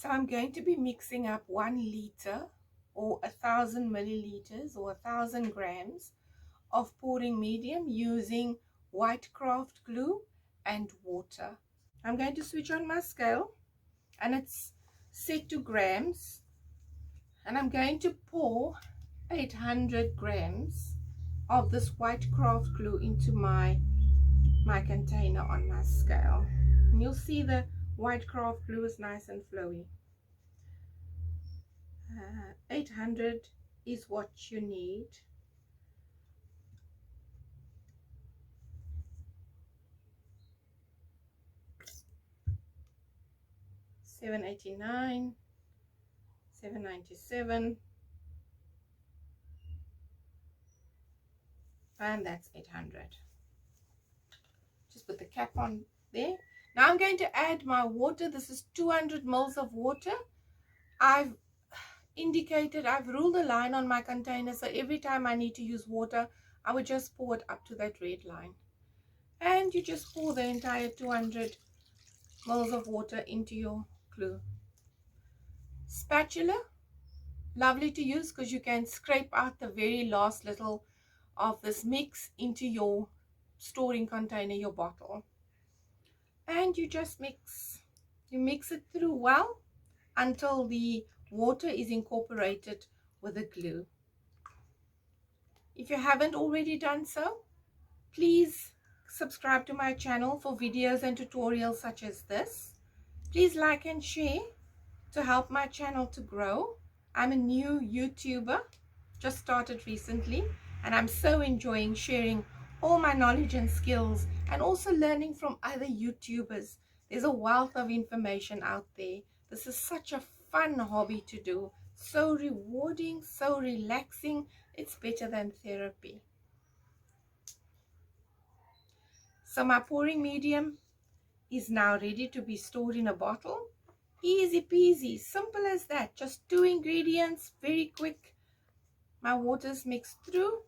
So I'm going to be mixing up 1 liter or 1,000 milliliters or 1,000 grams of pouring medium using white craft glue and water. I'm going to switch on my scale and it's set to grams, and I'm going to pour 800 grams of this white craft glue into my container on my scale, and you'll see the white craft glue is nice and flowy. 800 is what you need. $7.89, $7.97, and that's 800. Just put the cap on there. Now I'm going to add my water. This is 200 mils of water. I've ruled a line on my container, so every time I need to use water, I would just pour it up to that red line. And you just pour the entire 200 mils of water into your glue. Spatula, lovely to use because you can scrape out the very last little of this mix into your storing container, your bottle. And you just mix. You mix it through well until the water is incorporated with the glue. If you haven't already done so, please subscribe to my channel for videos and tutorials such as this. Please like and share to help my channel to grow. I'm a new YouTuber, just started recently, and I'm so enjoying sharing all my knowledge and skills and also learning from other YouTubers. There's a wealth of information out there. This is such a fun hobby to do. So rewarding, so relaxing. It's better than therapy. So my pouring medium is now ready to be stored in a bottle. Easy peasy, simple as that. Just 2 ingredients, very quick. My water's mixed through,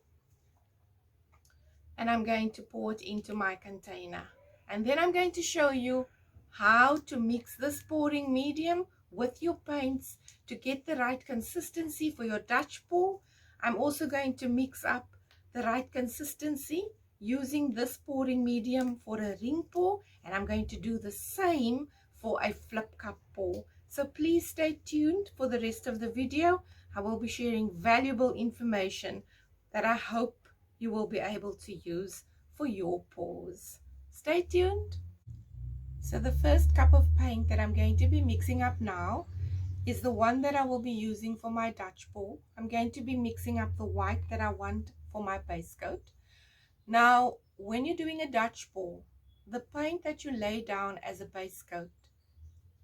and I'm going to pour it into my container. And then I'm going to show you how to mix this pouring medium with your paints to get the right consistency for your Dutch pour. I'm also going to mix up the right consistency using this pouring medium for a ring pour, and I'm going to do the same for a flip cup pour. So please stay tuned for the rest of the video. I will be sharing valuable information that I hope you will be able to use for your pours. Stay tuned. So the first cup of paint that I'm going to be mixing up now is the one that I will be using for my Dutch pour. I'm going to be mixing up the white that I want for my base coat. Now, when you're doing a Dutch pour, the paint that you lay down as a base coat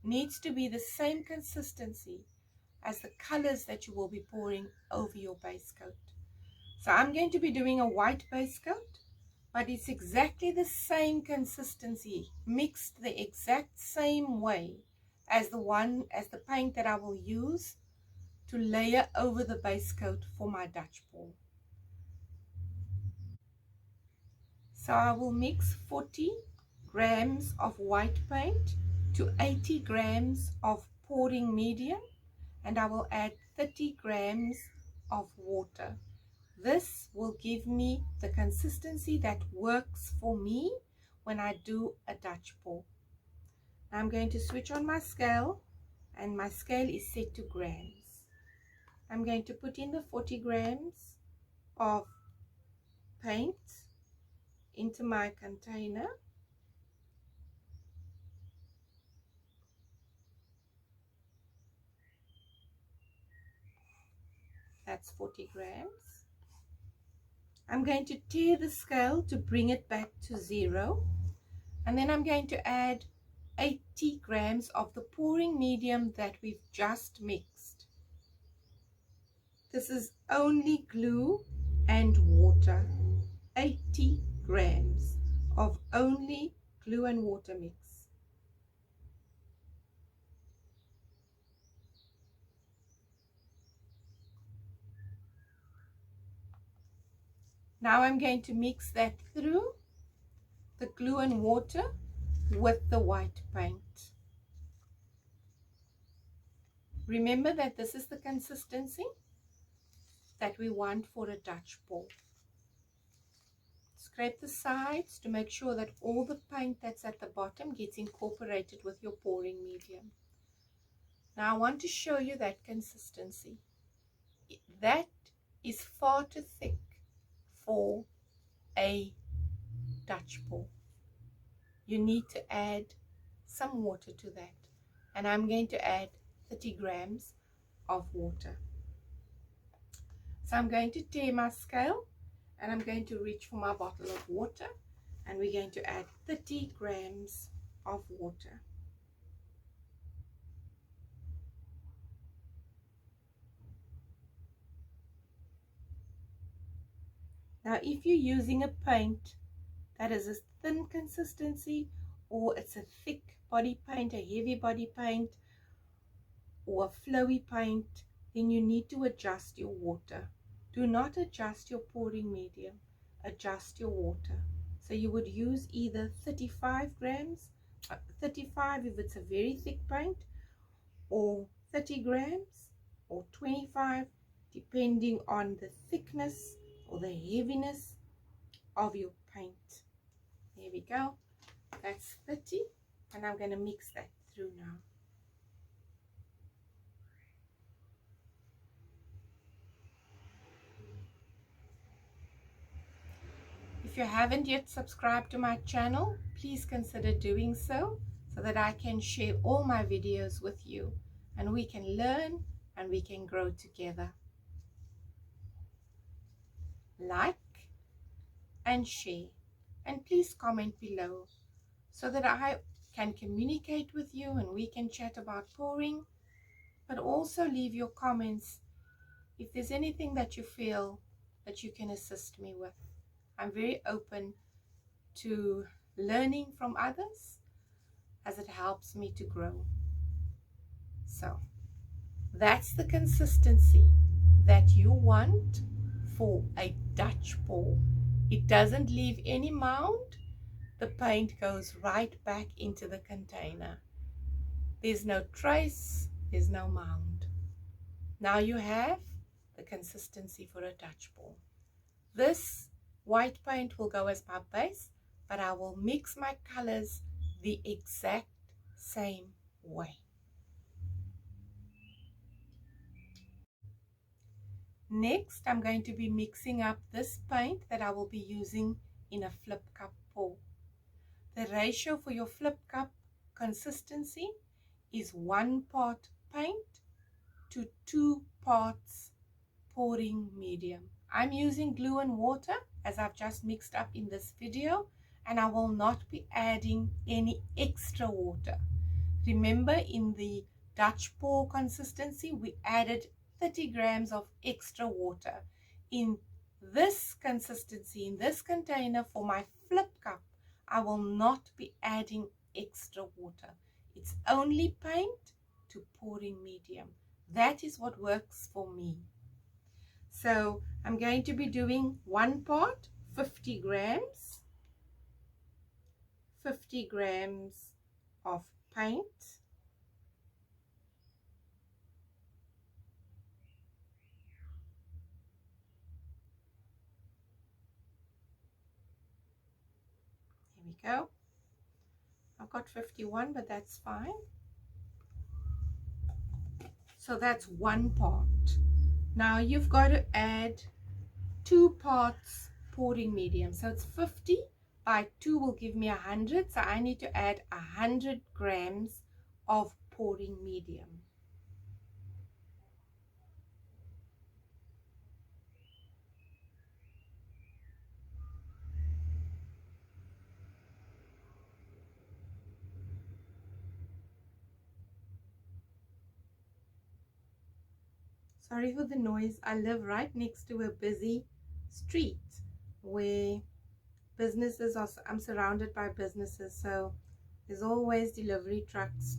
needs to be the same consistency as the colors that you will be pouring over your base coat. So I'm going to be doing a white base coat, but it's exactly the same consistency, mixed the exact same way as the paint that I will use to layer over the base coat for my Dutch pour. So I will mix 40 grams of white paint to 80 grams of pouring medium, and I will add 30 grams of water. This will give me the consistency that works for me when I do a Dutch pour. I'm going to switch on my scale, and my scale is set to grams. I'm going to put in the 40 grams of paint into my container. That's 40 grams. I'm going to tear the scale to bring it back to 0, and then I'm going to add 80 grams of the pouring medium that we've just mixed. This is only glue and water. 80 grams of only glue and water mix. Now I'm going to mix that through, the glue and water with the white paint. Remember that this is the consistency that we want for a Dutch pour. Scrape the sides to make sure that all the paint that's at the bottom gets incorporated with your pouring medium. Now I want to show you that consistency. That is far too thick for a Dutch pour. You need to add some water to that, and I'm going to add 30 grams of water. So I'm going to tear my scale and I'm going to reach for my bottle of water, and we're going to add 30 grams of water. Now if you're using a paint that is a thin consistency, or it's a thick body paint, a heavy body paint, or a flowy paint, then you need to adjust your water. Do not adjust your pouring medium, adjust your water. So you would use either 35 grams, 35 if it's a very thick paint, or 30 grams, or 25, depending on the thickness or the heaviness of your paint. There we go. That's 30, and I'm going to mix that through now. If you haven't yet subscribed to my channel, please consider doing so that I can share all my videos with you, and we can learn and we can grow together. Like and share, and please comment below so that I can communicate with you and we can chat about pouring, but also leave your comments if there's anything that you feel that you can assist me with. I'm very open to learning from others, as it helps me to grow. So that's the consistency that you want for a Dutch pour. It doesn't leave any mound. The paint goes right back into the container. There's no trace, there's no mound. Now you have the consistency for a Dutch pour. This white paint will go as my base, but I will mix my colors the exact same way. Next, I'm going to be mixing up this paint that I will be using in a flip cup pour. The ratio for your flip cup consistency is 1 part paint to 2 parts pouring medium. I'm using glue and water as I've just mixed up in this video, and I will not be adding any extra water. Remember, in the Dutch pour consistency we added 30 grams of extra water. In this consistency, in this container for my flip cup, I will not be adding extra water. It's only paint to pouring medium. That is what works for me. So I'm going to be doing 1 part, 50 grams of paint. Here we go. I've got 51, but that's fine. So that's 1 part. Now you've got to add 2 parts pouring medium. So it's 50 by 2 will give me 100. So I need to add 100 grams of pouring medium. Sorry for the noise. I live right next to a busy street where businesses are, I'm surrounded by businesses, so there's always delivery trucks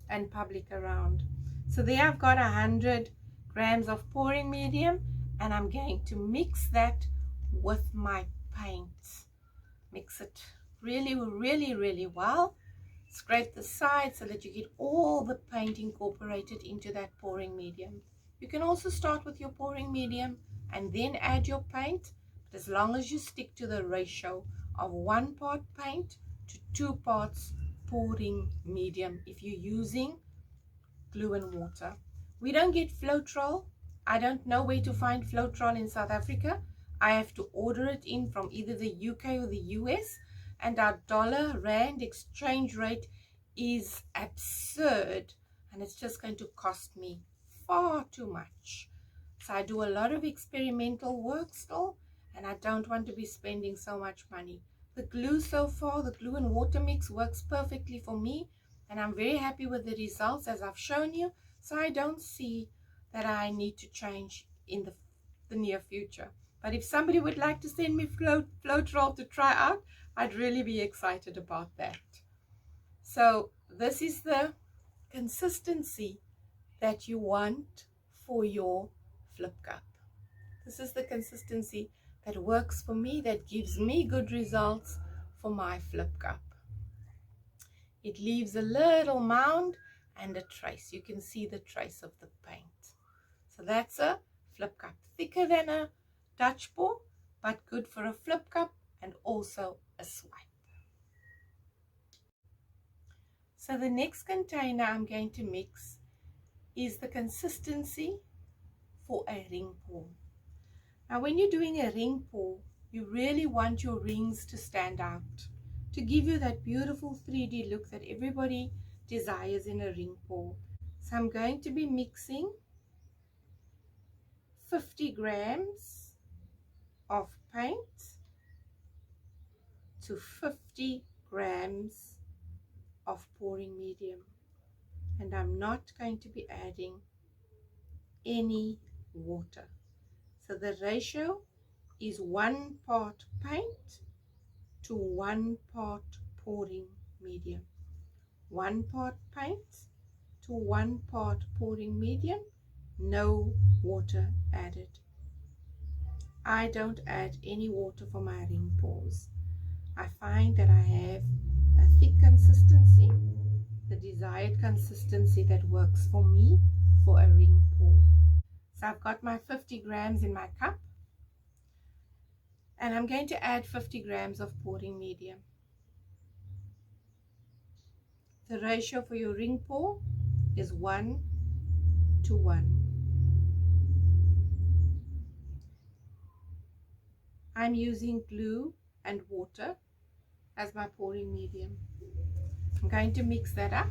and public around. So there I've got 100 grams of pouring medium, and I'm going to mix that with my paint. Mix it really, really, really well Scrape the sides so that you get all the paint incorporated into that pouring medium. You can also start with your pouring medium and then add your paint, but as long as you stick to the ratio of 1 part paint to 2 parts pouring medium if you're using glue and water. We don't get Floetrol. I don't know where to find Floetrol in South Africa. I have to order it in from either the UK or the US, and our dollar rand exchange rate is absurd, and it's just going to cost me far too much. So I do a lot of experimental work still, and I don't want to be spending so much money. The glue so far, the glue and water mix works perfectly for me, and I'm very happy with the results as I've shown you. So I don't see that I need to change in the near future. But if somebody would like to send me Floetrol to try out, I'd really be excited about that. So this is the consistency that you want for your flip cup. This is the consistency that works for me, that gives me good results for my flip cup. It leaves a little mound and a trace. You can see the trace of the paint. So that's a flip cup. Thicker than a Dutch pour, but good for a flip cup and also a swipe. So the next container I'm going to mix is the consistency for a ring pour. Now when you're doing a ring pour, you really want your rings to stand out, to give you that beautiful 3D look that everybody desires in a ring pour. So I'm going to be mixing 50 grams of paint to 50 grams of pouring medium, and I'm not going to be adding any water. So the ratio is 1 part paint to 1 part pouring medium. 1 part paint to 1 part pouring medium, no water added. I don't add any water for my ring pours. I find that I have a thick consistency, the desired consistency that works for me for a ring pour. So I've got my 50 grams in my cup, and I'm going to add 50 grams of pouring medium. The ratio for your ring pour is 1 to 1. I'm using glue and water as my pouring medium. I'm going to mix that up.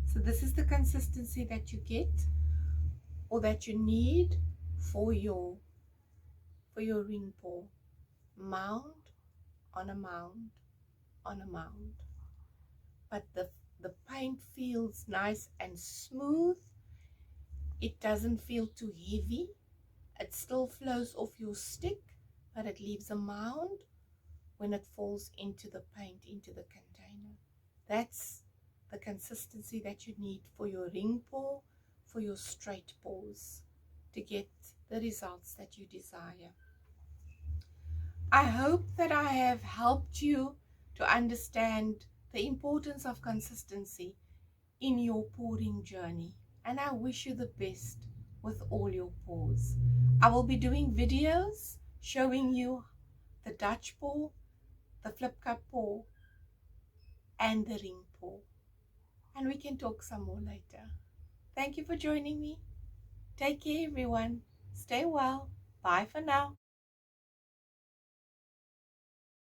So this is the consistency that you get, or that you need for your ring pour. Mound on a mound on a mound. But the paint feels nice and smooth. It doesn't feel too heavy. It still flows off your stick, but it leaves a mound when it falls into the paint, into the container. That's the consistency that you need for your ring pour, for your straight pours, to get the results that you desire. I hope that I have helped you to understand the importance of consistency in your pouring journey, and I wish you the best with all your pours. I will be doing videos showing you the Dutch pour, the flip cup pour, and the ring pour, and we can talk some more later. Thank you for joining me. Take care, everyone. Stay well. Bye for now.